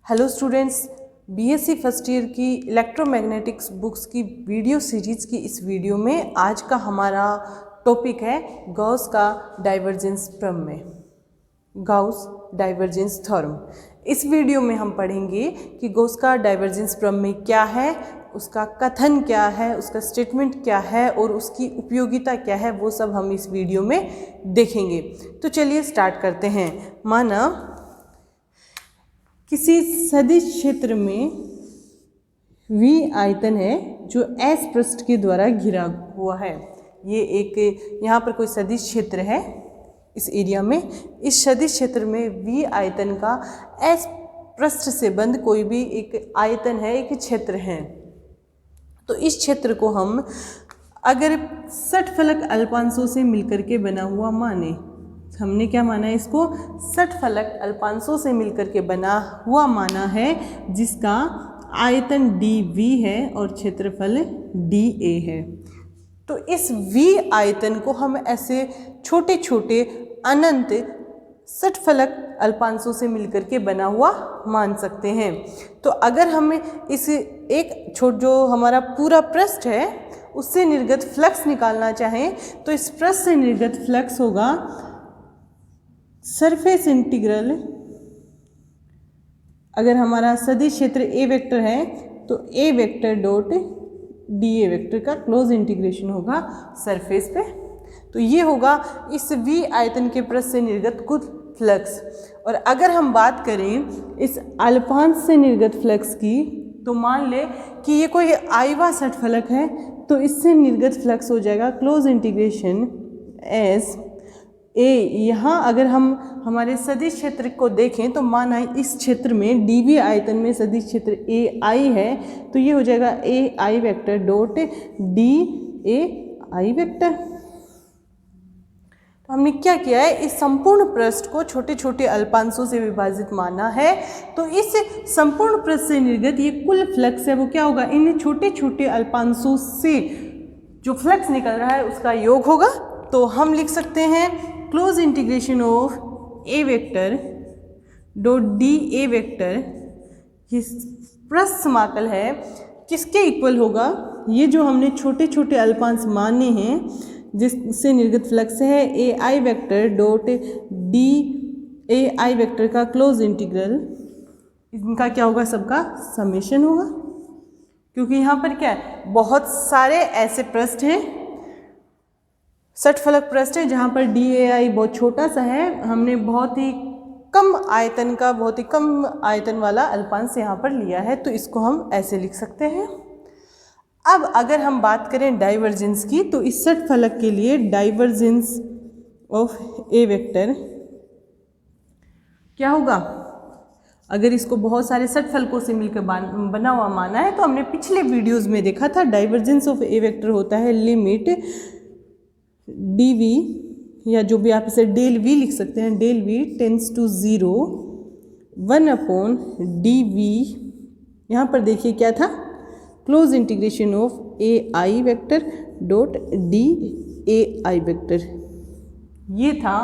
Hello students, BSc first year की electromagnetics books की video series की इस वीडियो में आज का हमारा टॉपिक है गॉस का डाइवर्जेंस प्रमेय, गॉस डाइवर्जेंस थ्योरम। इस वीडियो में हम पढ़ेंगे कि गॉस का डाइवर्जेंस प्रमेय क्या है, उसका कथन क्या है, उसका स्टेटमेंट क्या है और उसकी उपयोगिता क्या है, वो सब हम इस वीडियो में देखेंगे। तो चलिए स्टार्ट करते हैं। माना किसी सदिश क्षेत्र में V आयतन है जो S पृष्ठ के द्वारा घिरा हुआ है। ये एक यहाँ पर कोई सदिश क्षेत्र है इस एरिया में। इस सदिश क्षेत्र में V आयतन का S पृष्ठ से बंद कोई भी एक आयतन है, एक क्षेत्र है। तो इस क्षेत्र को हम अगर षटफलक अल्पांशों से मिलकर के बना हुआ माने, हमने क्या माना है, इसको षटफलक अल्पांशों से मिलकर के बना हुआ माना है, जिसका आयतन dV है और क्षेत्रफल dA है। तो इस V आयतन को हम ऐसे छोटे छोटे अनंत षटफलक अल्पांशों से मिलकर के बना हुआ मान सकते हैं। तो अगर हम इस एक जो हमारा पूरा पृष्ठ है उससे निर्गत फ्लक्स निकालना चाहें तो इस पृष्ठ से निर्गत फ्लक्स होगा सरफेस इंटीग्रल। अगर हमारा सदिश क्षेत्र ए वेक्टर है तो A vector dot D A vector का क्लोज इंटीग्रेशन होगा सरफेस पे। तो ये होगा इस V आयतन के पृष्ठ से निर्गत कुल फ्लक्स। और अगर हम बात करें इस अल्पांश से निर्गत फ्लक्स की, तो मान ले कि ये कोई आयवा षटफलक है, तो इससे निर्गत फ्लक्स हो जाएगा क्लोज इंटीग्रेशन एस ए। यहाँ अगर हम हमारे सदिश क्षेत्र को देखें तो माना इस क्षेत्र में dV आयतन में सदिश क्षेत्र AI है, तो ये हो जाएगा AI vector dot DAI vector. तो हमने क्या किया है, इस संपूर्ण पृष्ठ को छोटे छोटे अल्पांशों से विभाजित माना है। तो इस संपूर्ण पृष्ठ से निर्गत ये कुल फ्लक्स है वो क्या होगा, इन छोटे छोटे अल्पांशों से जो फ्लक्स निकल रहा है उसका योग होगा। तो हम लिख सकते हैं close integration of A vector dot D A vector, ये पृष्ठ समाकल है किसके इक्वल होगा, ये जो हमने छोटे छोटे अल्पांश माने हैं जिससे निर्गत फ्लक्स है A I vector dot D A I vector का क्लोज इंटीग्रल, इनका क्या होगा, सबका समेशन होगा। क्योंकि यहाँ पर क्या है, बहुत सारे ऐसे पृष्ठ हैं, षटफलक पृष्ठ है जहाँ पर DAI बहुत छोटा सा है। हमने बहुत ही कम आयतन वाला अल्पांश यहाँ पर लिया है, तो इसको हम ऐसे लिख सकते हैं। अब अगर हम बात करें डाइवर्जेंस की, तो इस षटफलक के लिए डाइवर्जेंस ऑफ ए वेक्टर क्या होगा, अगर इसको बहुत सारे षटफलकों से मिलकर बना हुआ माना है, तो हमने पिछले वीडियोस में देखा था डाइवर्जेंस ऑफ ए वेक्टर होता है लिमिट dV, या जो भी आप इसे डेल V लिख सकते हैं, del V tense to 0 1/dV। यहाँ पर देखिए क्या था, close integration of AI vector dot DAI vector. ये था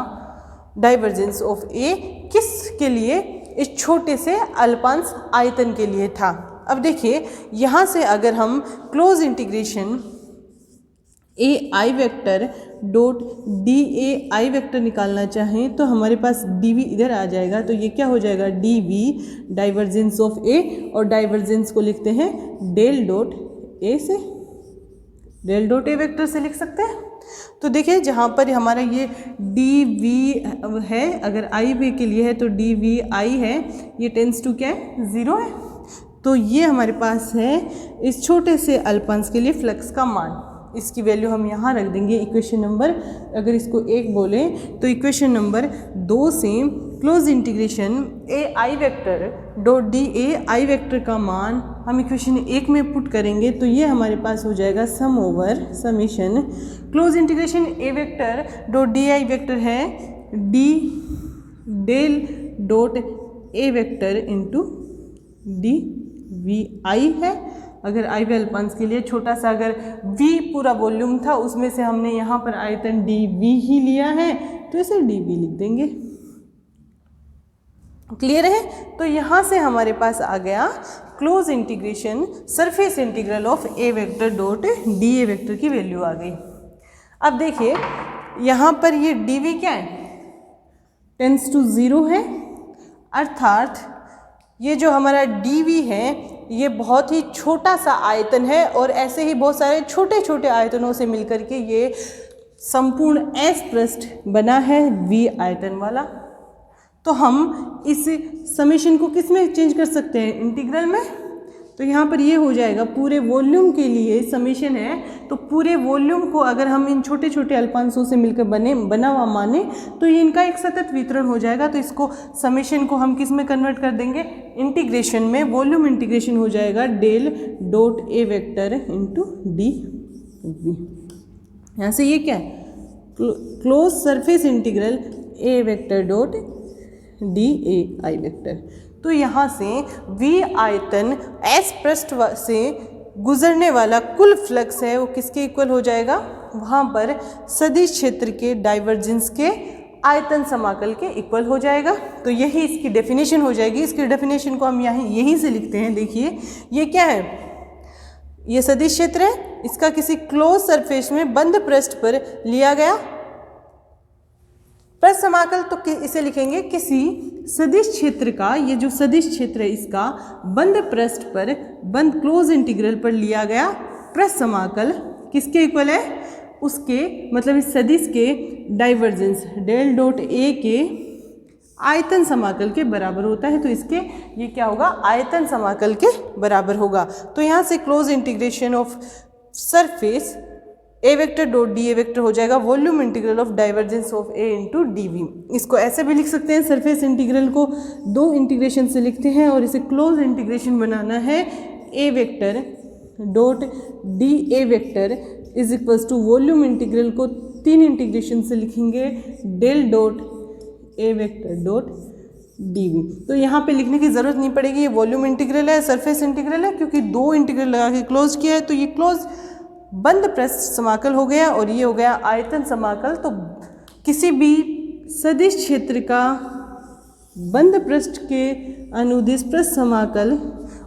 डाइवर्जेंस ऑफ A, किसके लिए, इस छोटे से अल्पांश आयतन के लिए था। अब देखिए यहाँ से अगर हम close integration AI vector dot DAI vector निकालना चाहें तो हमारे पास dV इधर आ जाएगा, तो ये क्या हो जाएगा, dV डाइवर्जेंस ऑफ A, और डाइवर्जेंस को लिखते हैं डेल डॉट A से, डेल डॉट A वेक्टर से लिख सकते हैं। तो देखिए जहाँ पर हमारा ये dV है, अगर IB के लिए है तो dVI है, ये टेंस टू क्या है, 0 है। तो ये हमारे पास है इस छोटे से अल्पांश के लिए फ्लक्स का मान। इसकी वैल्यू हम यहाँ रख देंगे इक्वेशन नंबर, अगर इसको 1 बोलें तो इक्वेशन नंबर 2 से close integration AI vector dot DAI vector का मान हम इक्वेशन 1 में पुट करेंगे, तो ये हमारे पास हो जाएगा sum over summation close integration A vector dot DAI vector है D del dot A vector into DVI है। अगर I वे अल्पांश के लिए छोटा सा अगर V पूरा वॉल्यूम था, उसमें से हमने यहाँ पर आयतन dV ही लिया है, तो इसे dV लिख देंगे। क्लियर है। तो यहाँ से हमारे पास आ गया close integration surface integral of A vector dot D A vector की वैल्यू आ गई। अब देखिए यहाँ पर ये डी वी क्या है, टेंस टू 0 है, अर्थात ये जो हमारा डी वी है ये बहुत ही छोटा सा आयतन है और ऐसे ही बहुत सारे छोटे छोटे आयतनों से मिलकर के ये संपूर्ण एस पृष्ठ बना है वी आयतन वाला। तो हम इस समेशन को किस में चेंज कर सकते हैं, इंटीग्रल में। तो यहाँ पर ये हो जाएगा पूरे वॉल्यूम के लिए समेशन है, तो पूरे वॉल्यूम को अगर हम इन छोटे छोटे अल्पांशों से मिलकर बना हुआ माने तो ये इनका एक सतत वितरण हो जाएगा। तो इसको समेशन को हम किस में कन्वर्ट कर देंगे, इंटीग्रेशन में। वॉल्यूम इंटीग्रेशन हो जाएगा del dot A vector into D V. यहाँ से ये क्या है, close surface integral A vector dot D A I vector. तो यहाँ से वी आयतन एस पृष्ठ से गुजरने वाला कुल फ्लक्स है वो किसके इक्वल हो जाएगा, वहाँ पर सदिश क्षेत्र के डाइवर्जेंस के आयतन समाकल के इक्वल हो जाएगा। तो यही इसकी डेफिनेशन हो जाएगी। इसकी डेफिनेशन को हम यहीं से लिखते हैं। देखिए ये क्या है, ये सदिश क्षेत्र है, इसका किसी क्लोज सरफेस में बंद पृष्ठ पर लिया गया पृष्ठ समाकल। तो इसे लिखेंगे किसी सदिश क्षेत्र का, ये जो सदिश क्षेत्र है इसका बंद पृष्ठ पर, बंद क्लोज इंटीग्रल पर लिया गया पृष्ठ समाकल किसके इक्वल है, उसके मतलब इस सदिश के डाइवर्जेंस डेल डॉट ए के आयतन समाकल के बराबर होता है। तो इसके ये क्या होगा, आयतन समाकल के बराबर होगा। तो यहाँ से close integration of surface A vector dot D A vector हो जाएगा volume integral of divergence of A into D V. इसको ऐसे भी लिख सकते हैं, सरफेस इंटीग्रल को दो इंटीग्रेशन से लिखते हैं और इसे क्लोज इंटीग्रेशन बनाना है। A vector dot D A vector is equals to volume integral को 3 इंटीग्रेशन से लिखेंगे del dot A vector dot D V. तो यहाँ पे लिखने की ज़रूरत नहीं पड़ेगी, ये वॉल्यूम इंटीग्रल है, सरफेस इंटीग्रल है, क्योंकि 2 इंटीग्रल लगा के क्लोज किया है। तो ये क्लोज बंद पृष्ठ समाकल हो गया और ये हो गया आयतन समाकल। तो किसी भी सदिश क्षेत्र का बंद पृष्ठ के अनुदिश पृष्ठ समाकल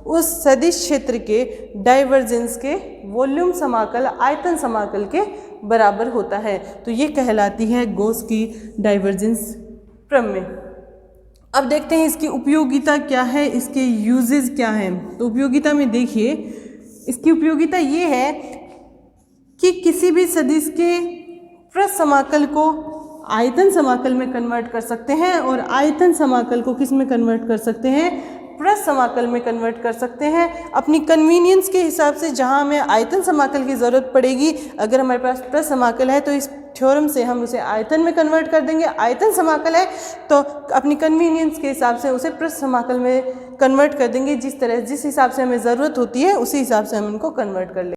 उस सदिश क्षेत्र के डाइवर्जेंस के वॉल्यूम समाकल आयतन समाकल के बराबर होता है। तो ये कहलाती है गॉस की डाइवर्जेंस प्रमेय। अब देखते हैं इसकी उपयोगिता क्या है, इसके यूजेस क्या हैं। तो उपयोगिता में देखिए, इसकी उपयोगिता ये है कि किसी भी सदिश के पृष्ठ समाकल को आयतन समाकल में कन्वर्ट कर सकते हैं और आयतन समाकल को किस में कन्वर्ट कर सकते हैं, पृष्ठ समाकल में कन्वर्ट कर सकते हैं। अपनी कन्वीनियंस के हिसाब से जहां हमें आयतन समाकल की ज़रूरत पड़ेगी, अगर हमारे पास पृष्ठ समाकल है तो इस थ्योरम से हम उसे आयतन में कन्वर्ट कर देंगे। आयतन समाकल है तो अपनी कन्वीनियंस के हिसाब से उसे पृष्ठ समाकल में कन्वर्ट कर देंगे। जिस हिसाब से हमें ज़रूरत होती है उसी हिसाब से हम इनको कन्वर्ट कर लेंगे।